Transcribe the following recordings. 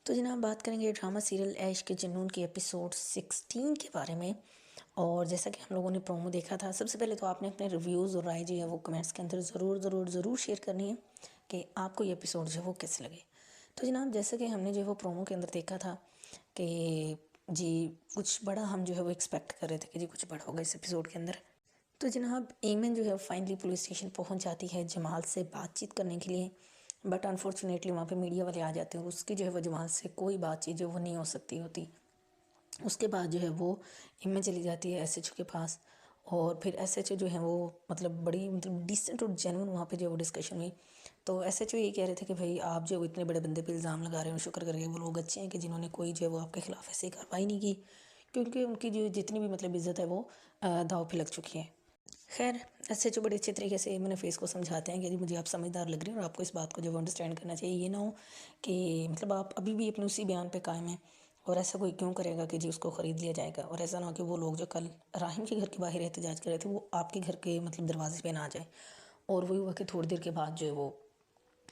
تو جناب بات کریں گے ڈرامہ سیریل عیش کے جنون کی ایپیسوڈ 16 کے بارے میں۔ اور جیسا کہ ہم لوگوں نے پرومو دیکھا تھا، سب سے پہلے تو آپ نے اپنے ریویوز اور رائے جو ہے وہ کمنٹس کے اندر ضرور ضرور ضرور شیئر کرنی ہے کہ آپ کو یہ ایپیسوڈ جو ہے وہ کیسے لگے۔ تو جناب جیسا کہ ہم نے جو ہے وہ پرومو کے اندر دیکھا تھا کہ جی کچھ بڑا ہم جو ہے وہ ایکسپیکٹ کر رہے تھے کہ جی کچھ بڑا ہوگا اس ایپیسوڈ کے اندر۔ تو جناب ایمن جو ہے فائنلی پولیس اسٹیشن پہنچ جاتی ہے جمال سے بات چیت کرنے کے لیے، بٹ انفارچونیٹلی وہاں پہ میڈیا والے آ جاتے ہیں اور اس کی جو ہے وہ جمال سے کوئی بات چیت جو وہ نہیں ہو سکتی ہوتی۔ اس کے بعد جو ہے وہ ایمن چلی جاتی ہے ایس ایچ او کے پاس، اور پھر ایس ایچ او جو ہے وہ بڑی ڈیسنٹ اور جینون وہاں پہ جو وہ ڈسکشن ہوئی۔ تو ایس ایچ او یہ کہہ رہے تھے کہ بھائی آپ جو اتنے بڑے بندے پہ الزام لگا رہے ہیں، شکر کریے وہ لوگ اچھے ہیں کہ جنہوں نے کوئی جو ہے وہ آپ کے خلاف ایسی کارروائی نہیں کی، کیونکہ ان کی جو جتنی بھی عزت ہے وہ داؤ پہ لگ چکی ہے۔ خیر ایس ایچ او بڑے اچھے طریقے سے ایمن فیس کو سمجھاتے ہیں کہ جی مجھے آپ سمجھدار لگ رہے ہیں اور آپ کو اس بات کو جو وہ انڈرسٹینڈ کرنا چاہیے، یہ نہ ہو کہ آپ ابھی بھی اپنے اسی بیان پہ قائم ہیں اور ایسا کوئی کیوں کرے گا کہ جی اس کو خرید لیا جائے گا، اور ایسا نہ ہو کہ وہ لوگ جو کل راہم کے گھر کے باہر احتجاج کر رہے تھے وہ آپ کے گھر کے دروازے پہ نہ آ جائیں۔ اور وہی ہوا کہ تھوڑی دیر کے بعد جو ہے وہ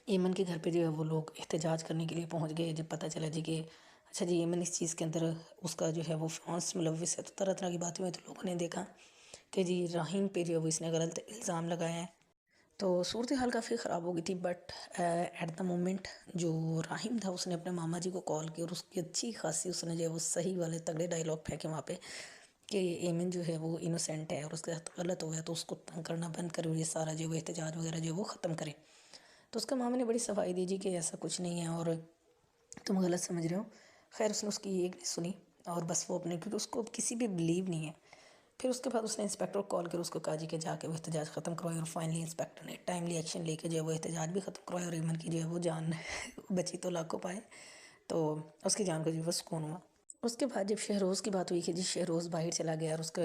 ایمن کے گھر پہ جو ہے وہ لوگ احتجاج کرنے کے لیے پہنچ گئے، جب پتہ چلا جی کہ اچھا جی ایمن اس چیز کے اندر اس کا جو ہے وہ فیانس ملوث ہے، تو طرح طرح کی باتیں ہوئی، تو لوگوں نے دیکھا کہ جی راہیم پہ جو ہے وہ اس نے غلط الزام لگایا ہے۔ تو صورتحال کافی خراب ہو گئی تھی، بٹ ایٹ دا مومنٹ جو راہیم تھا اس نے اپنے ماما جی کو کال کی اور اس کی اچھی خاصی اس نے جو ہے وہ صحیح والے تگڑے ڈائلاگ پھینکے وہاں پہ کہ ایمن جو ہے وہ انوسینٹ ہے اور اس کے ساتھ غلط ہو گیا تو اس کو تنگ کرنا بند کرے اور یہ سارا جو وہ احتجاج وغیرہ جو ہے وہ ختم کرے۔ تو اس کا ماما نے بڑی صفائی دی جی کہ ایسا کچھ نہیں ہے اور تم غلط سمجھ رہے ہو۔ خیر اس نے اس کی ایک نہیں سنی اور بس وہ اپنے، کیونکہ اس کو کسی بھی بلیو نہیں ہے۔ پھر اس کے بعد اس نے انسپیکٹر کو کال کر اس کو کہا جی کہ جا کے وہ احتجاج ختم کروائے، اور فائنلی انسپیکٹر نے ٹائملی ایکشن لے کے جو ہے وہ احتجاج بھی ختم کروائے اور ایمن کی جو ہے وہ جان بچی تو لاکھوں پائے، تو اس کی جان کو جو ہے وہ سکون ہوا۔ اس کے بعد جب شہروز کی بات ہوئی کہ جی شہروز باہر چلا گیا اور اس کا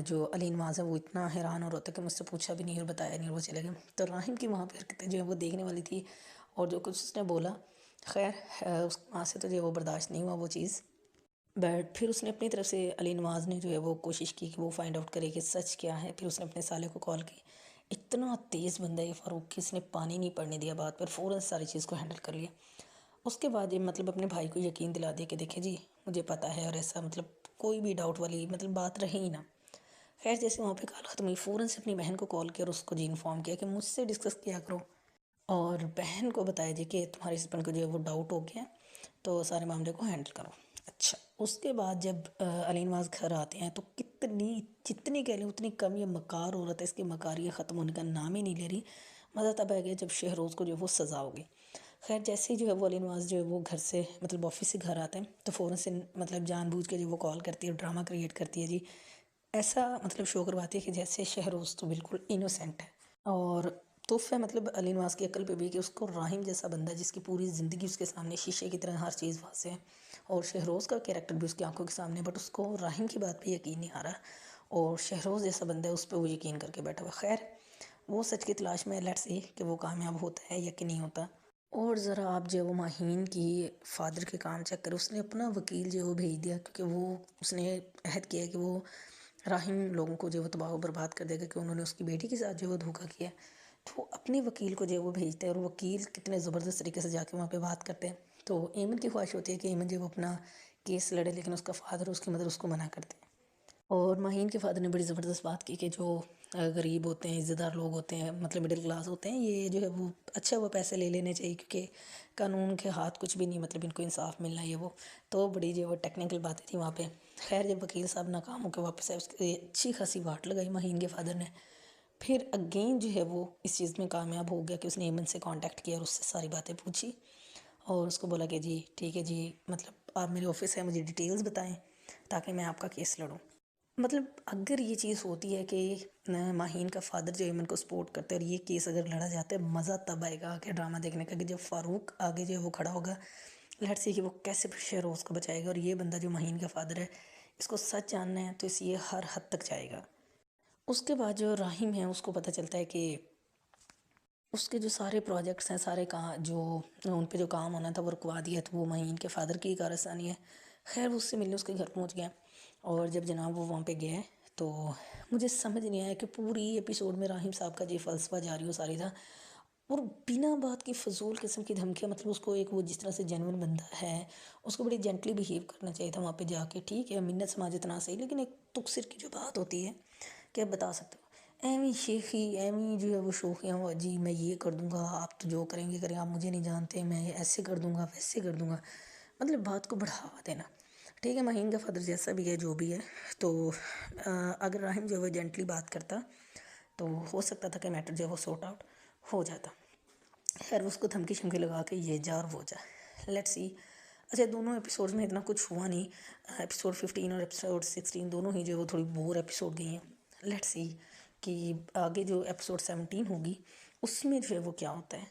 جو علی نواز ہے وہ اتنا حیران اور ہوتا ہے کہ مجھ سے پوچھا بھی نہیں اور بتایا نہیں اور وہ چلے گئے، تو راہم کی وہاں پہ حرکتیں جو ہے وہ دیکھنے والی تھی اور جو کچھ اس نے بولا، خیر اس وہاں سے تو جو ہے وہ برداشت نہیں ہوا وہ چیز، بٹ پھر اس نے اپنی طرف سے علی نواز نے جو ہے وہ کوشش کی کہ وہ فائنڈ آؤٹ کرے کہ سچ کیا ہے۔ پھر اس نے اپنے سالے کو کال کی، اتنا تیز بندہ ہے فاروق کہ اس نے پانی نہیں پڑنے دیا بات پر، فوراً ساری چیز کو ہینڈل کر لیا۔ اس کے بعد یہ اپنے بھائی کو یقین دلا دیا کہ دیکھیں جی مجھے پتہ ہے، اور ایسا کوئی بھی ڈاؤٹ والی بات رہے ہی نہ۔ خیر جیسے وہاں پہ کال ختم ہوئی فوراً سے اپنی بہن کو کال کیا اور اس کو جی انفارم کیا کہ مجھ سے ڈسکس کیا کرو، اور بہن کو بتایا جی کہ تمہارے ہسبینڈ کو جو ہے وہ ڈاؤٹ ہو گیا تو سارے معاملے کو ہینڈل کرو۔ اچھا اس کے بعد جب علی نواز گھر آتے ہیں تو جتنی کہہ لیں اتنی کم یہ مکار عورت ہے، اس کی مکاری ختم ہونے کا نام ہی نہیں لے رہی۔ مزہ تب آ گیا جب شہروز کو جو ہے وہ سزا ہوگی۔ خیر جیسے ہی جو ہے وہ علی نواز جو ہے وہ گھر سے آفس سے گھر آتے ہیں تو فوراً سے جان بوجھ کے جو وہ کال کرتی ہے اور ڈرامہ کریٹ کرتی ہے جی، ایسا شو کرواتی ہے کہ جیسے شہروز تو بالکل انوسینٹ ہے، اور توف ہے علی نواز کی عقل پہ بھی کہ اس کو راہم جیسا بندہ جس کی پوری زندگی اس کے سامنے شیشے کی طرح ہر چیز واضح ہے، اور شہروز کا کیریکٹر بھی اس کی آنکھوں کے سامنے، بٹ اس کو راہم کی بات پہ یقین نہیں آ رہا اور شہروز جیسا بندہ ہے اس پہ وہ یقین کر کے بیٹھا ہوا۔ خیر وہ سچ کی تلاش میں، لیٹس سی کہ وہ کامیاب ہوتا ہے یا کہ نہیں ہوتا۔ اور ذرا آپ جو وہ ماہین کی فادر کے کام چیک کریں، اس نے اپنا وکیل جو وہ بھیج دیا، کیونکہ وہ اس نے عہد کیا کہ وہ راہم لوگوں کو جو وہ تباہ و برباد کر دے گا کہ انہوں نے اس کی بیٹی کے ساتھ جو وہ دھوکہ کیا، تو وہ اپنے وکیل کو جو وہ بھیجتے ہیں اور وکیل کتنے زبردست طریقے سے جا کے وہاں پہ بات کرتے ہیں۔ تو ایمن کی خواہش ہوتی ہے کہ ایمن جو وہ اپنا کیس لڑے، لیکن اس کا فادر اور اس کی مدر اس کو منع کرتے ہیں، اور ماہین کے فادر نے بڑی زبردست بات کی کہ جو غریب ہوتے ہیں، عزت دار لوگ ہوتے ہیں، مڈل کلاس ہوتے ہیں، یہ جو ہے وہ اچھا وہ پیسے لے لینے چاہیے کیونکہ قانون کے ہاتھ کچھ بھی نہیں، ان کو انصاف ملنا یہ وہ، تو بڑی جو وہ ٹیکنیکل باتیں تھیں وہاں پہ۔ خیر جب وکیل صاحب ناکام ہو کے واپس آئے، اس کی اچھی خاصی واٹ لگائی ماہین کے فادر نے، پھر اگین جو ہے وہ اس چیز میں کامیاب ہو گیا کہ اس نے ایمن سے کانٹیکٹ کیا اور اس سے ساری باتیں پوچھی اور اس کو بولا کہ جی ٹھیک ہے جی، آپ میرے آفس ہے، مجھے ڈیٹیلز بتائیں تاکہ میں آپ کا کیس لڑوں۔ اگر یہ چیز ہوتی ہے کہ ماہین کا فادر جو ایمن کو سپورٹ کرتے ہیں اور یہ کیس اگر لڑا جاتا ہے، مزہ تب آئے گا کہ ڈرامہ دیکھنے کا کہ جب فاروق آگے جو ہے وہ کھڑا ہوگا، لیٹس سی کہ وہ کیسے شہروز کو بچائے گا، اور یہ بندہ جو ماہین کا فادر ہے اس کو سچ جاننا ہے تو اس یہ ہر حد تک جائے گا۔ اس کے بعد جو راہیم ہے اس کو پتہ چلتا ہے کہ اس کے جو سارے پروجیکٹس ہیں، سارے جو ان پہ جو کام ہونا تھا وہ رکوا دیا، تو وہ ماہین کے فادر کی کارستانی ہے۔ خیر وہ اس سے ملنے اس کے گھر پہنچ گیا، اور جب جناب وہ وہاں پہ گیا تو مجھے سمجھ نہیں آیا کہ پوری ایپیسوڈ میں راہیم صاحب کا جو فلسفہ جاری وہ ساری تھا، اور بنا بات کی فضول قسم کی دھمکیاں، مطلب اس کو ایک وہ جس طرح سے جینون بندہ ہے اس کو بڑی جینٹلی بیہیو کرنا چاہیے تھا وہاں پہ جا کے. ٹھیک ہے منت سماج اتنا صحیح، لیکن ایک تکسر کی جو بات ہوتی ہے کہ آپ بتا سکتے ہو ایویں شیخی ایویں جو ہے وہ شوخیاں، وہ جی میں یہ کر دوں گا آپ تو جو کریں گے کریں، آپ مجھے نہیں جانتے، میں ایسے کر دوں گا ویسے کر دوں گا، مطلب بات کو بڑھاوا دینا. ٹھیک ہے مہین کا فادر جیسا بھی ہے جو بھی ہے، تو اگر راہم جو ہے وہ جینٹلی بات کرتا تو ہو سکتا تھا کہ میٹر جو ہے وہ سورٹ آؤٹ ہو جاتا. خیر اس کو دھمکی شمکی لگا کے یہ جا اور وہ جا. Let see. اچھا دونوں ایپیسوڈز میں اتنا کچھ ہوا نہیں. ایپیسوڈ 15 اور ایپیسوڈ 16 دونوں ہی جو ہے وہ تھوڑی بور ایپیسوڈ گئی ہیں. لیٹ سی کہ آگے جو ایپیسوڈ 17 ہوگی اس میں جو ہے وہ کیا ہوتا ہے.